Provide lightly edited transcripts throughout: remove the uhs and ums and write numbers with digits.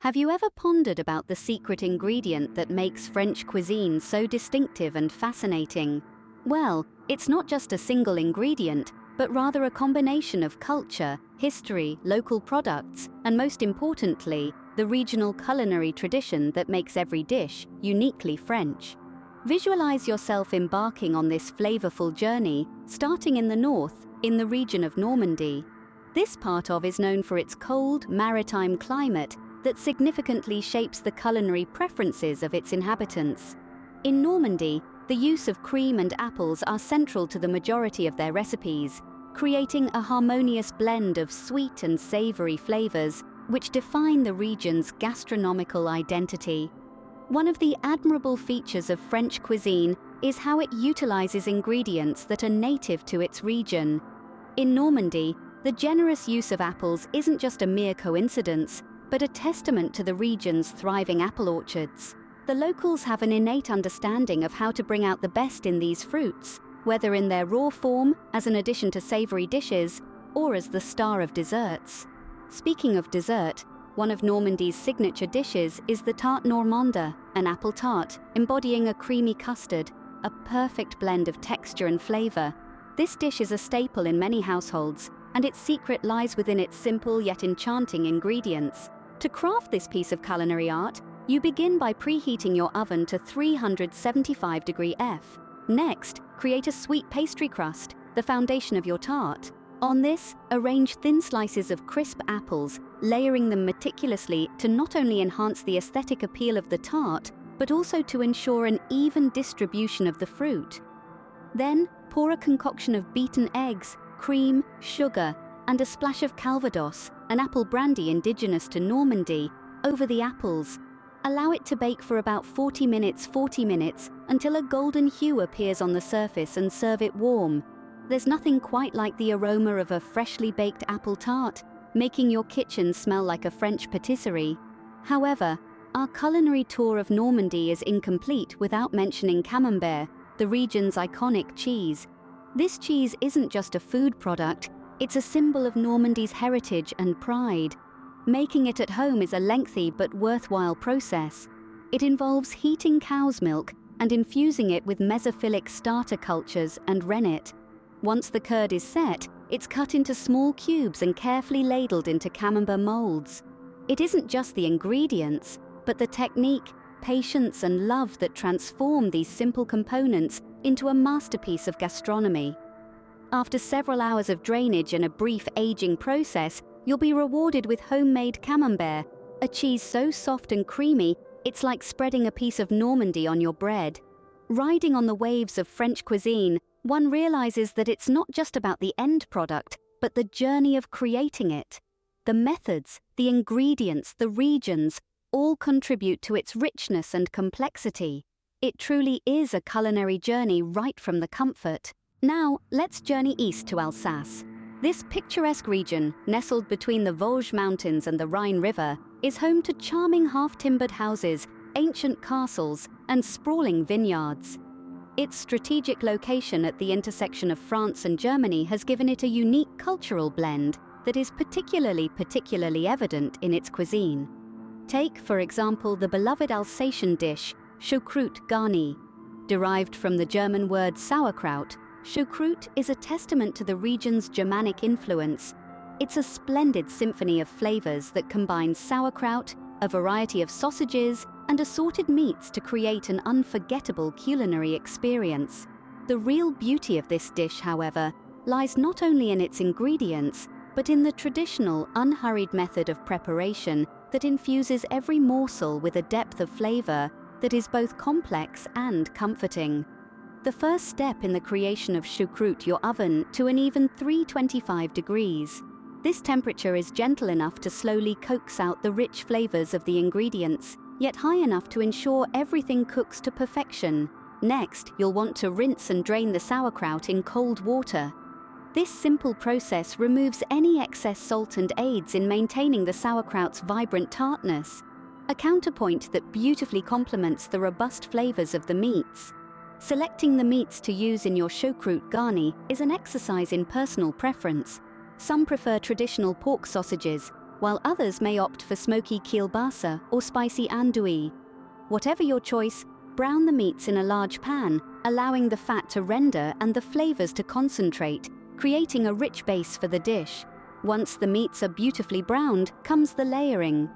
Have you ever pondered about the secret ingredient that makes French cuisine so distinctive and fascinating? Well, it's not just a single ingredient, but rather a combination of culture, history, local products, and most importantly, the regional culinary tradition that makes every dish uniquely French. Visualize yourself embarking on this flavorful journey, starting in the north, in the region of Normandy. This part of is known for its cold, maritime climate that significantly shapes the culinary preferences of its inhabitants. In Normandy, the use of cream and apples are central to the majority of their recipes, creating a harmonious blend of sweet and savory flavors which define the region's gastronomical identity. One of the admirable features of French cuisine is how it utilizes ingredients that are native to its region. In Normandy, the generous use of apples isn't just a mere coincidence, but a testament to the region's thriving apple orchards. The locals have an innate understanding of how to bring out the best in these fruits, whether in their raw form, as an addition to savory dishes, or as the star of desserts. Speaking of dessert, one of Normandy's signature dishes is the tarte normande, an apple tart embodying a creamy custard, a perfect blend of texture and flavor. This dish is a staple in many households, and its secret lies within its simple yet enchanting ingredients. To craft this piece of culinary art, you begin by preheating your oven to 375 F. Next, create a sweet pastry crust, the foundation of your tart. On this, arrange thin slices of crisp apples, layering them meticulously to not only enhance the aesthetic appeal of the tart, but also to ensure an even distribution of the fruit. Then, pour a concoction of beaten eggs, cream, sugar, and a splash of Calvados, an apple brandy indigenous to Normandy, over the apples. Allow it to bake for about 40 minutes until a golden hue appears on the surface, and serve it warm. There's nothing quite like the aroma of a freshly baked apple tart, making your kitchen smell like a French patisserie. However, our culinary tour of Normandy is incomplete without mentioning Camembert, the region's iconic cheese. This cheese isn't just a food product, it's a symbol of Normandy's heritage and pride. Making it at home is a lengthy but worthwhile process. It involves heating cow's milk and infusing it with mesophilic starter cultures and rennet. Once the curd is set, it's cut into small cubes and carefully ladled into Camembert molds. It isn't just the ingredients, but the technique, patience, and love that transform these simple components into a masterpiece of gastronomy. After several hours of drainage and a brief aging process, you'll be rewarded with homemade Camembert, a cheese so soft and creamy, it's like spreading a piece of Normandy on your bread. Riding on the waves of French cuisine, one realizes that it's not just about the end product, but the journey of creating it. The methods, the ingredients, the regions, all contribute to its richness and complexity. It truly is a culinary journey right from the comfort. Now, let's journey east to Alsace. This picturesque region, nestled between the Vosges Mountains and the Rhine River, is home to charming half-timbered houses, ancient castles, and sprawling vineyards. Its strategic location at the intersection of France and Germany has given it a unique cultural blend that is particularly evident in its cuisine. Take, for example, the beloved Alsatian dish, choucroute garnie. Derived from the German word sauerkraut, choucroute is a testament to the region's Germanic influence. It's a splendid symphony of flavors that combines sauerkraut, a variety of sausages, and assorted meats to create an unforgettable culinary experience. The real beauty of this dish, however, lies not only in its ingredients, but in the traditional, unhurried method of preparation that infuses every morsel with a depth of flavor that is both complex and comforting. The first step in the creation of choucroute your oven to an even 325 degrees. This temperature is gentle enough to slowly coax out the rich flavors of the ingredients, yet high enough to ensure everything cooks to perfection. Next, you'll want to rinse and drain the sauerkraut in cold water. This simple process removes any excess salt and aids in maintaining the sauerkraut's vibrant tartness, a counterpoint that beautifully complements the robust flavors of the meats. Selecting the meats to use in your choucroute garnie is an exercise in personal preference. Some prefer traditional pork sausages, while others may opt for smoky kielbasa or spicy andouille. Whatever your choice, brown the meats in a large pan, allowing the fat to render and the flavors to concentrate, creating a rich base for the dish. Once the meats are beautifully browned, comes the layering.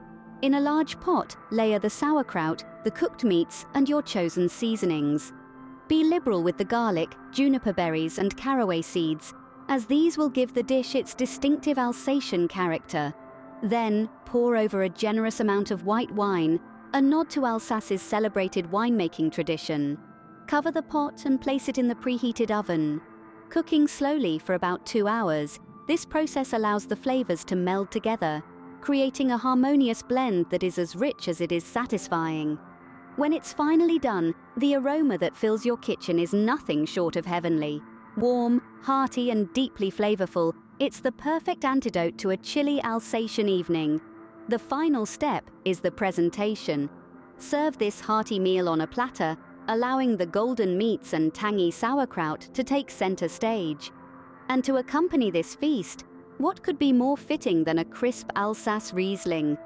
In a large pot, layer the sauerkraut, the cooked meats, and your chosen seasonings. Be liberal with the garlic, juniper berries, and caraway seeds, as these will give the dish its distinctive Alsatian character. Then, pour over a generous amount of white wine, a nod to Alsace's celebrated winemaking tradition. Cover the pot and place it in the preheated oven. Cooking slowly for about 2 hours, this process allows the flavors to meld together, creating a harmonious blend that is as rich as it is satisfying. When it's finally done, the aroma that fills your kitchen is nothing short of heavenly. Warm, hearty, and deeply flavorful, it's the perfect antidote to a chilly Alsatian evening. The final step is the presentation. Serve this hearty meal on a platter, allowing the golden meats and tangy sauerkraut to take center stage. And to accompany this feast, what could be more fitting than a crisp Alsace Riesling?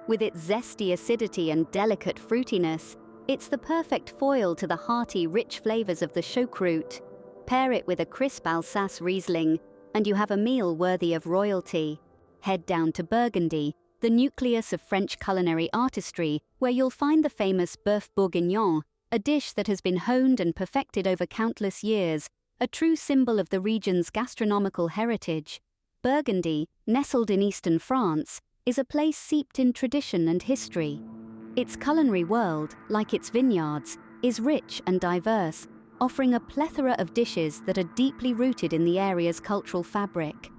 With its zesty acidity and delicate fruitiness, it's the perfect foil to the hearty, rich flavors of the choucroute. Pair it with a crisp Alsace Riesling, and you have a meal worthy of royalty. Head down to Burgundy, the nucleus of French culinary artistry, where you'll find the famous bœuf bourguignon, a dish that has been honed and perfected over countless years, a true symbol of the region's gastronomical heritage. Burgundy, nestled in eastern France, is a place steeped in tradition and history. Its culinary world, like its vineyards, is rich and diverse, offering a plethora of dishes that are deeply rooted in the area's cultural fabric.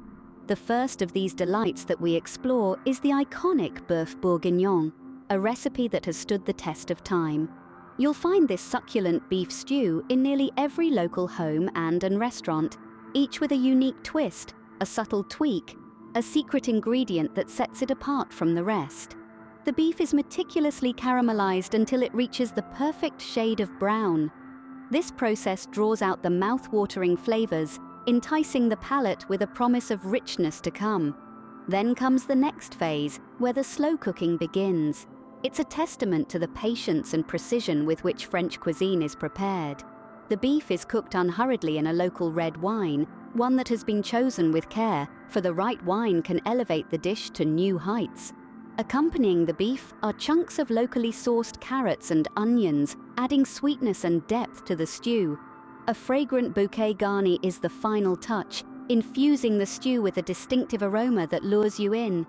The first of these delights that we explore is the iconic bœuf bourguignon, a recipe that has stood the test of time. You'll find this succulent beef stew in nearly every local home and restaurant, each with a unique twist, a subtle tweak, a secret ingredient that sets it apart from the rest. The beef is meticulously caramelized until it reaches the perfect shade of brown. This process draws out the mouth-watering flavors, enticing the palate with a promise of richness to come. Then comes the next phase, where the slow cooking begins. It's a testament to the patience and precision with which French cuisine is prepared. The beef is cooked unhurriedly in a local red wine, one that has been chosen with care, for the right wine can elevate the dish to new heights. Accompanying the beef are chunks of locally sourced carrots and onions, adding sweetness and depth to the stew. A fragrant bouquet garni is the final touch, infusing the stew with a distinctive aroma that lures you in.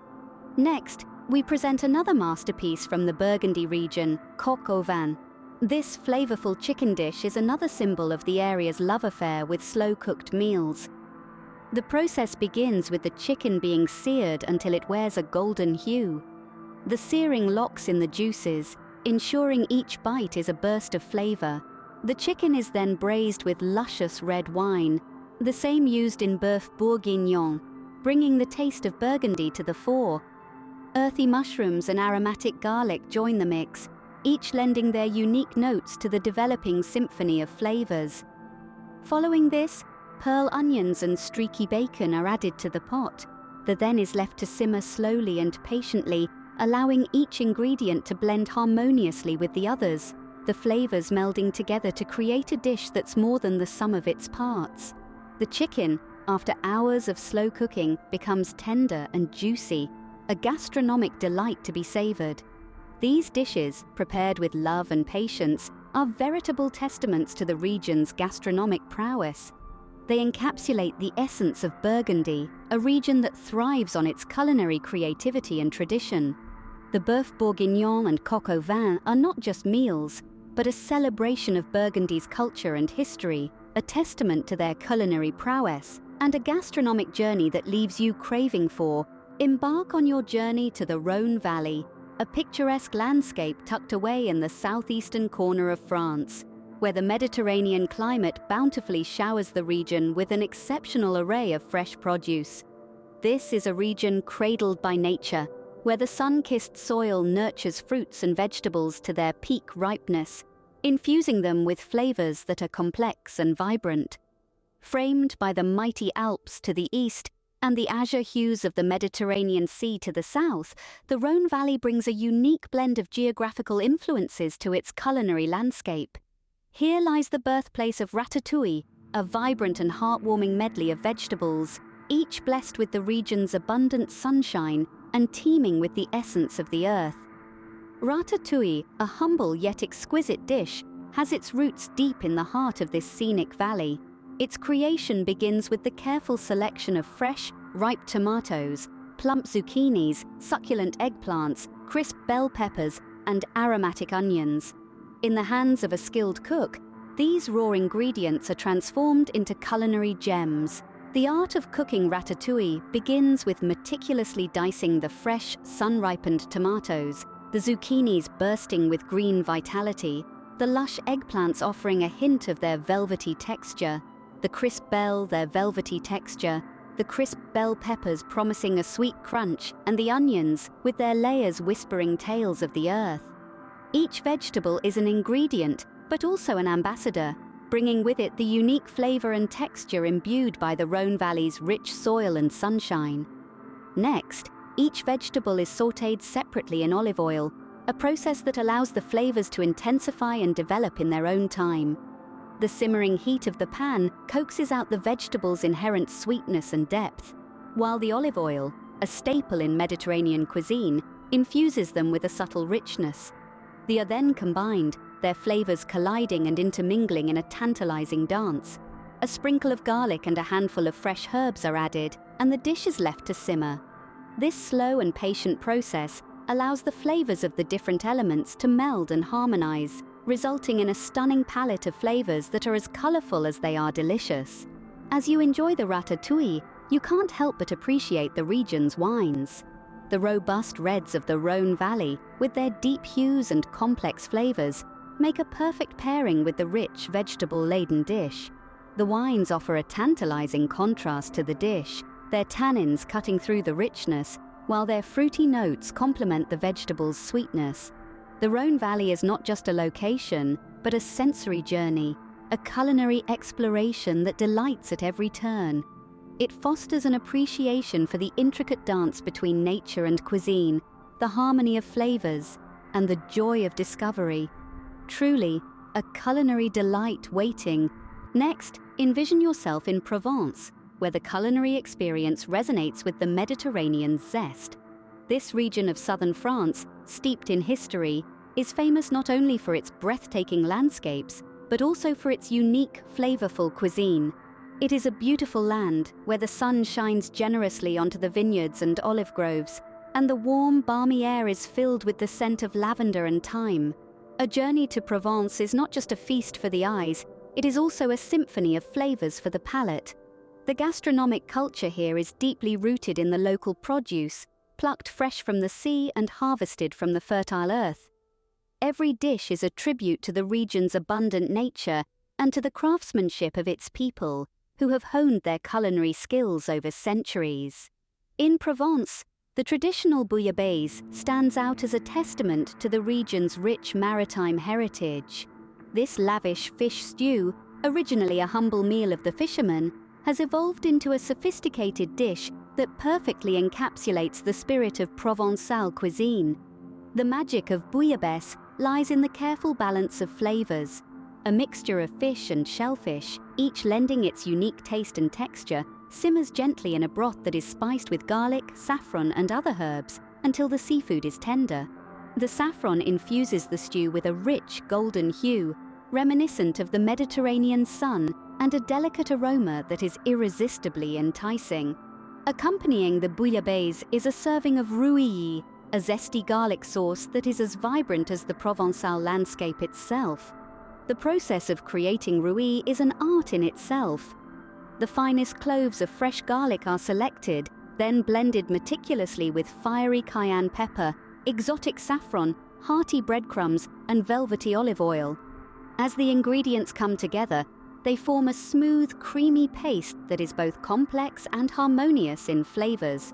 Next, we present another masterpiece from the Burgundy region, coq au vin. This flavorful chicken dish is another symbol of the area's love affair with slow-cooked meals. The process begins with the chicken being seared until it wears a golden hue. The searing locks in the juices, ensuring each bite is a burst of flavor. The chicken is then braised with luscious red wine, the same used in bœuf bourguignon, bringing the taste of Burgundy to the fore. Earthy mushrooms and aromatic garlic join the mix, each lending their unique notes to the developing symphony of flavors. Following this, pearl onions and streaky bacon are added to the pot. The then is left to simmer slowly and patiently, allowing each ingredient to blend harmoniously with the others, the flavors melding together to create a dish that's more than the sum of its parts. The chicken, after hours of slow cooking, becomes tender and juicy, a gastronomic delight to be savored. These dishes, prepared with love and patience, are veritable testaments to the region's gastronomic prowess. They encapsulate the essence of Burgundy, a region that thrives on its culinary creativity and tradition. The bœuf bourguignon and coq au vin are not just meals, but a celebration of Burgundy's culture and history, a testament to their culinary prowess, and a gastronomic journey that leaves you craving for. Embark on your journey to the Rhône Valley, a picturesque landscape tucked away in the southeastern corner of France, where the Mediterranean climate bountifully showers the region with an exceptional array of fresh produce. This is a region cradled by nature, where the sun-kissed soil nurtures fruits and vegetables to their peak ripeness, infusing them with flavors that are complex and vibrant. Framed by the mighty Alps to the east and the azure hues of the Mediterranean Sea to the south, the Rhône Valley brings a unique blend of geographical influences to its culinary landscape. Here lies the birthplace of ratatouille, a vibrant and heartwarming medley of vegetables, each blessed with the region's abundant sunshine and teeming with the essence of the earth. Ratatouille, a humble yet exquisite dish, has its roots deep in the heart of this scenic valley. Its creation begins with the careful selection of fresh, ripe tomatoes, plump zucchinis, succulent eggplants, crisp bell peppers, and aromatic onions. In the hands of a skilled cook, these raw ingredients are transformed into culinary gems. The art of cooking ratatouille begins with meticulously dicing the fresh, sun-ripened tomatoes, the zucchinis bursting with green vitality, the lush eggplants offering a hint of their velvety texture, the crisp bell peppers promising a sweet crunch, and the onions, with their layers whispering tales of the earth. Each vegetable is an ingredient, but also an ambassador, bringing with it the unique flavor and texture imbued by the Rhône Valley's rich soil and sunshine. Next, each vegetable is sautéed separately in olive oil, a process that allows the flavors to intensify and develop in their own time. The simmering heat of the pan coaxes out the vegetables' inherent sweetness and depth, while the olive oil, a staple in Mediterranean cuisine, infuses them with a subtle richness. They are then combined, their flavors colliding and intermingling in a tantalizing dance. A sprinkle of garlic and a handful of fresh herbs are added, and the dish is left to simmer. This slow and patient process allows the flavors of the different elements to meld and harmonize, resulting in a stunning palette of flavors that are as colorful as they are delicious. As you enjoy the ratatouille, you can't help but appreciate the region's wines. The robust reds of the Rhône Valley, with their deep hues and complex flavors, make a perfect pairing with the rich, vegetable-laden dish. The wines offer a tantalizing contrast to the dish, their tannins cutting through the richness, while their fruity notes complement the vegetable's sweetness. The Rhône Valley is not just a location, but a sensory journey, a culinary exploration that delights at every turn. It fosters an appreciation for the intricate dance between nature and cuisine, the harmony of flavors, and the joy of discovery. Truly, a culinary delight waiting. Next, envision yourself in Provence, where the culinary experience resonates with the Mediterranean zest. This region of southern France, steeped in history, is famous not only for its breathtaking landscapes, but also for its unique, flavorful cuisine. It is a beautiful land where the sun shines generously onto the vineyards and olive groves, and the warm, balmy air is filled with the scent of lavender and thyme. A journey to Provence is not just a feast for the eyes, it is also a symphony of flavors for the palate. The gastronomic culture here is deeply rooted in the local produce, plucked fresh from the sea and harvested from the fertile earth. Every dish is a tribute to the region's abundant nature and to the craftsmanship of its people, who have honed their culinary skills over centuries. In Provence, the traditional bouillabaisse stands out as a testament to the region's rich maritime heritage. This lavish fish stew, originally a humble meal of the fishermen, has evolved into a sophisticated dish that perfectly encapsulates the spirit of Provençal cuisine. The magic of bouillabaisse lies in the careful balance of flavors. A mixture of fish and shellfish, each lending its unique taste and texture, simmers gently in a broth that is spiced with garlic, saffron, and other herbs until the seafood is tender. The saffron infuses the stew with a rich golden hue, reminiscent of the Mediterranean sun, and a delicate aroma that is irresistibly enticing. Accompanying the bouillabaisse is a serving of rouilly, a zesty garlic sauce that is as vibrant as the Provençal landscape itself. The process of creating rouilly is an art in itself. The finest cloves of fresh garlic are selected, then blended meticulously with fiery cayenne pepper, exotic saffron, hearty breadcrumbs, and velvety olive oil. As the ingredients come together, they form a smooth, creamy paste that is both complex and harmonious in flavors.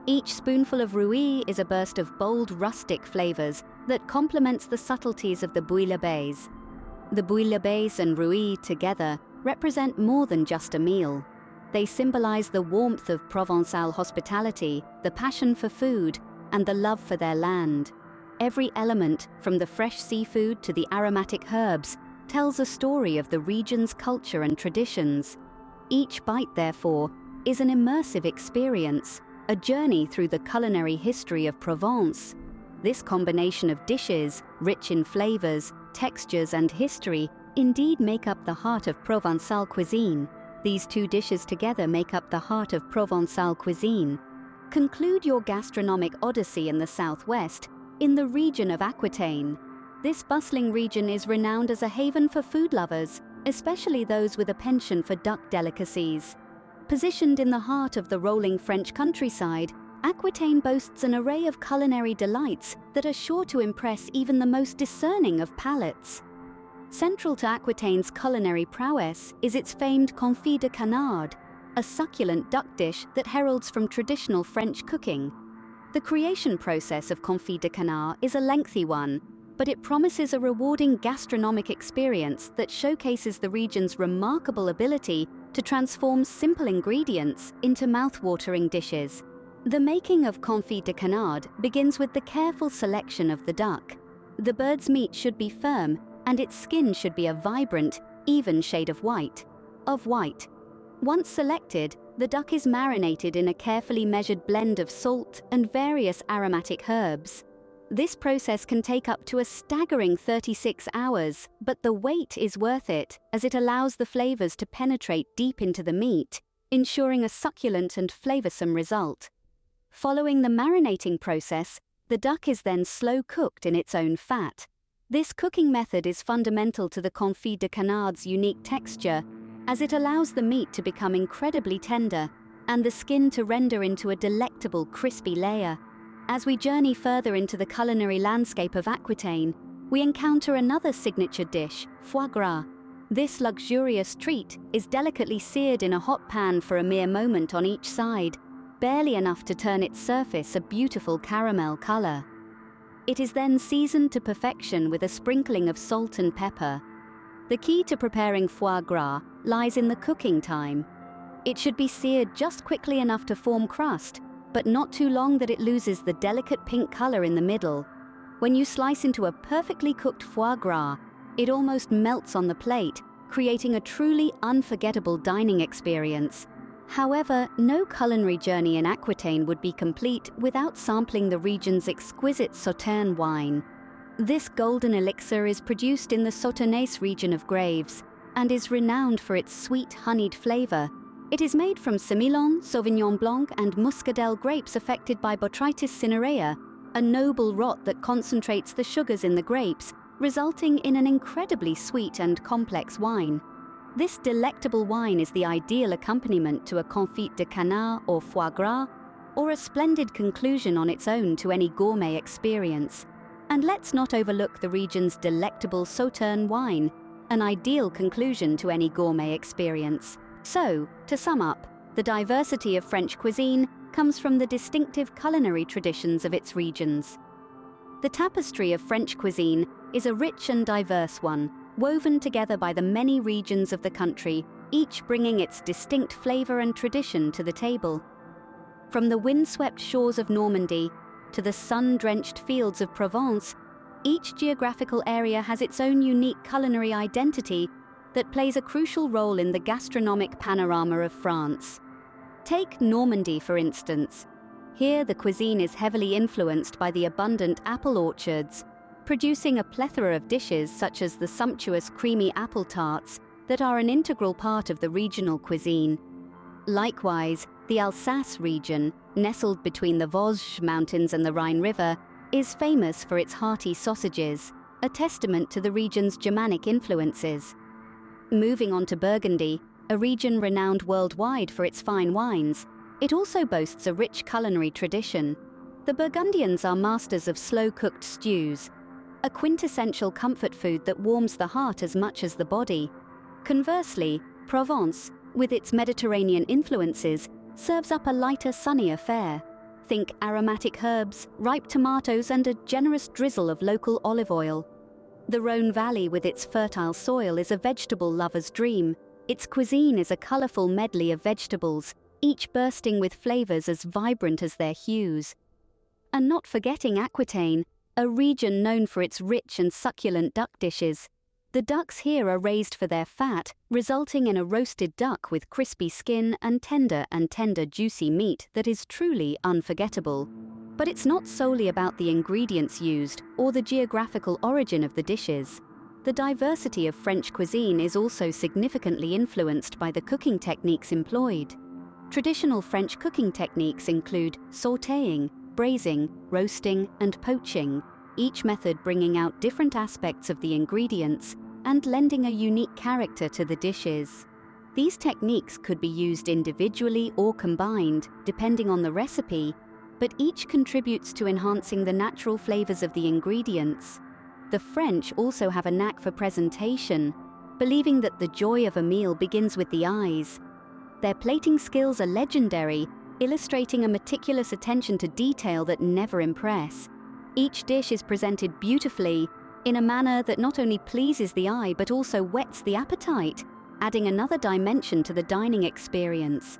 Each spoonful of rouilly is a burst of bold, rustic flavors that complements the subtleties of the bouillabaisse. The bouillabaisse and rouilly together represent more than just a meal. They symbolize the warmth of Provençal hospitality, the passion for food, and the love for their land. Every element, from the fresh seafood to the aromatic herbs, tells a story of the region's culture and traditions. Each bite, therefore, is an immersive experience, a journey through the culinary history of Provence. This combination of dishes, rich in flavors, textures, and history, indeed make up the heart of Provençal cuisine. These two dishes together make up the heart of Provençal cuisine. Conclude your gastronomic odyssey in the southwest, in the region of Aquitaine. This bustling region is renowned as a haven for food lovers, especially those with a penchant for duck delicacies. Positioned in the heart of the rolling French countryside, Aquitaine boasts an array of culinary delights that are sure to impress even the most discerning of palates. Central to Aquitaine's culinary prowess is its famed confit de canard, a succulent duck dish that heralds from traditional French cooking. The creation process of confit de canard is a lengthy one, but it promises a rewarding gastronomic experience that showcases the region's remarkable ability to transform simple ingredients into mouth-watering dishes. The making of confit de canard begins with the careful selection of the duck. The bird's meat should be firm, and its skin should be a vibrant, even shade of white. Once selected, the duck is marinated in a carefully measured blend of salt and various aromatic herbs. This process can take up to a staggering 36 hours, but the wait is worth it, as it allows the flavors to penetrate deep into the meat, ensuring a succulent and flavorsome result. Following the marinating process, the duck is then slow-cooked in its own fat. This cooking method is fundamental to the confit de canard's unique texture, as it allows the meat to become incredibly tender and the skin to render into a delectable crispy layer. As we journey further into the culinary landscape of Aquitaine, we encounter another signature dish, foie gras. This luxurious treat is delicately seared in a hot pan for a mere moment on each side, barely enough to turn its surface a beautiful caramel color. It is then seasoned to perfection with a sprinkling of salt and pepper. The key to preparing foie gras lies in the cooking time. It should be seared just quickly enough to form crust, but not too long that it loses the delicate pink color in the middle. When you slice into a perfectly cooked foie gras, it almost melts on the plate, creating a truly unforgettable dining experience. However, no culinary journey in Aquitaine would be complete without sampling the region's exquisite Sauterne wine. This golden elixir is produced in the Sauternes region of Graves and is renowned for its sweet, honeyed flavor. It is made from Semillon, Sauvignon Blanc, and Muscadel grapes affected by Botrytis cinerea, a noble rot that concentrates the sugars in the grapes, resulting in an incredibly sweet and complex wine. This delectable wine is the ideal accompaniment to a confit de canard or foie gras, or a splendid conclusion on its own to any gourmet experience. And let's not overlook the region's delectable Sauterne wine, an ideal conclusion to any gourmet experience. So, to sum up, the diversity of French cuisine comes from the distinctive culinary traditions of its regions. The tapestry of French cuisine is a rich and diverse one, woven together by the many regions of the country, each bringing its distinct flavor and tradition to the table. From the windswept shores of Normandy to the sun-drenched fields of Provence, each geographical area has its own unique culinary identity that plays a crucial role in the gastronomic panorama of France. Take Normandy, for instance. Here, the cuisine is heavily influenced by the abundant apple orchards, producing a plethora of dishes such as the sumptuous creamy apple tarts that are an integral part of the regional cuisine. Likewise, the Alsace region, nestled between the Vosges Mountains and the Rhine River, is famous for its hearty sausages, a testament to the region's Germanic influences. Moving on to Burgundy, a region renowned worldwide for its fine wines, it also boasts a rich culinary tradition. The Burgundians are masters of slow-cooked stews, a quintessential comfort food that warms the heart as much as the body. Conversely, Provence, with its Mediterranean influences, serves up a lighter, sunnier fare. Think aromatic herbs, ripe tomatoes, and a generous drizzle of local olive oil. The Rhône Valley with its fertile soil is a vegetable lover's dream, Its cuisine is a colorful medley of vegetables, each bursting with flavors as vibrant as their hues. And not forgetting Aquitaine, a region known for its rich and succulent duck dishes. The ducks here are raised for their fat, resulting in a roasted duck with crispy skin and tender juicy meat that is truly unforgettable. But it's not solely about the ingredients used or the geographical origin of the dishes. The diversity of French cuisine is also significantly influenced by the cooking techniques employed. Traditional French cooking techniques include sautéing, braising, roasting, and poaching, each method bringing out different aspects of the ingredients and lending a unique character to the dishes. These techniques could be used individually or combined, depending on the recipe, but each contributes to enhancing the natural flavors of the ingredients. The French also have a knack for presentation, believing that the joy of a meal begins with the eyes. Their plating skills are legendary, illustrating a meticulous attention to detail that never impress. Each dish is presented beautifully, in a manner that not only pleases the eye but also whets the appetite, adding another dimension to the dining experience.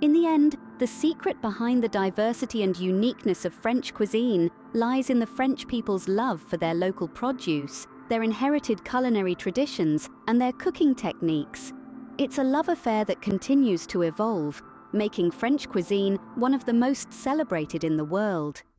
In the end, the secret behind the diversity and uniqueness of French cuisine lies in the French people's love for their local produce, their inherited culinary traditions, and their cooking techniques. It's a love affair that continues to evolve, making French cuisine one of the most celebrated in the world.